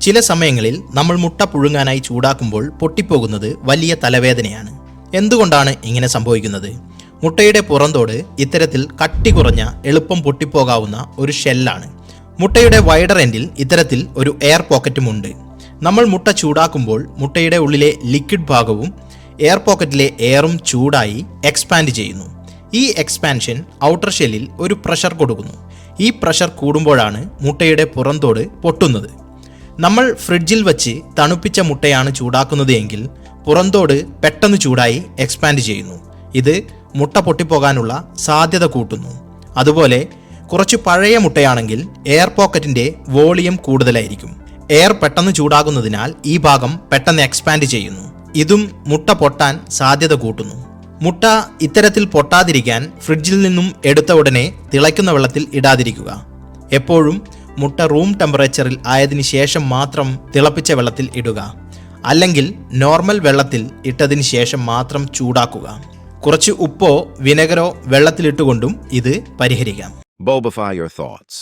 ചില സമയങ്ങളിൽ നമ്മൾ മുട്ട പുഴുങ്ങാനായി ചൂടാക്കുമ്പോൾ പൊട്ടിപ്പോകുന്നത് വലിയ തലവേദനയാണ്. എന്തുകൊണ്ടാണ് ഇങ്ങനെ സംഭവിക്കുന്നത്? മുട്ടയുടെ പുറന്തോട് ഇത്തരത്തിൽ കട്ടി കുറഞ്ഞ എളുപ്പം പൊട്ടിപ്പോകാവുന്ന ഒരു ഷെല്ലാണ്. മുട്ടയുടെ വൈഡർ എൻഡിൽ ഇത്തരത്തിൽ ഒരു എയർ പോക്കറ്റുമുണ്ട്. നമ്മൾ മുട്ട ചൂടാക്കുമ്പോൾ മുട്ടയുടെ ഉള്ളിലെ ലിക്വിഡ് ഭാഗവും എയർ പോക്കറ്റിലെ എയറും ചൂടായി എക്സ്പാൻഡ് ചെയ്യുന്നു. ഈ എക്സ്പാൻഷൻ ഔട്ടർ ഷെല്ലിൽ ഒരു പ്രഷർ കൊടുക്കുന്നു. ഈ പ്രഷർ കൂടുമ്പോഴാണ് മുട്ടയുടെ പുറന്തോട് പൊട്ടുന്നത്. നമ്മൾ ഫ്രിഡ്ജിൽ വച്ച് തണുപ്പിച്ച മുട്ടയാണ് ചൂടാക്കുന്നത് എങ്കിൽ പുറന്തോട് പെട്ടെന്ന് ചൂടായി എക്സ്പാൻഡ് ചെയ്യുന്നു. ഇത് മുട്ട പൊട്ടിപ്പോകാനുള്ള സാധ്യത കൂട്ടുന്നു. അതുപോലെ കുറച്ച് പഴയ മുട്ടയാണെങ്കിൽ എയർ പോക്കറ്റിൻ്റെ വോളിയം കൂടുതലായിരിക്കും. എയർ പെട്ടെന്ന് ചൂടാകുന്നതിനാൽ ഈ ഭാഗം പെട്ടെന്ന് എക്സ്പാൻഡ് ചെയ്യുന്നു. ഇതും മുട്ട പൊട്ടാൻ സാധ്യത കൂട്ടുന്നു. മുട്ട ഇത്തരത്തിൽ പൊട്ടാതിരിക്കാൻ ഫ്രിഡ്ജിൽ നിന്നും എടുത്ത ഉടനെ തിളയ്ക്കുന്ന വെള്ളത്തിൽ ഇടാതിരിക്കുക. എപ്പോഴും മുട്ട റൂം ടെമ്പറേച്ചറിൽ ആയതിനു ശേഷം മാത്രം തിളപ്പിച്ച വെള്ളത്തിൽ ഇടുക. അല്ലെങ്കിൽ നോർമൽ വെള്ളത്തിൽ ഇട്ടതിന് ശേഷം മാത്രം ചൂടാക്കുക. കുറച്ച് ഉപ്പോ വിനെഗറോ വെള്ളത്തിലിട്ടുകൊണ്ടും ഇത് പരിഹരിക്കാം. Bulbify your thoughts.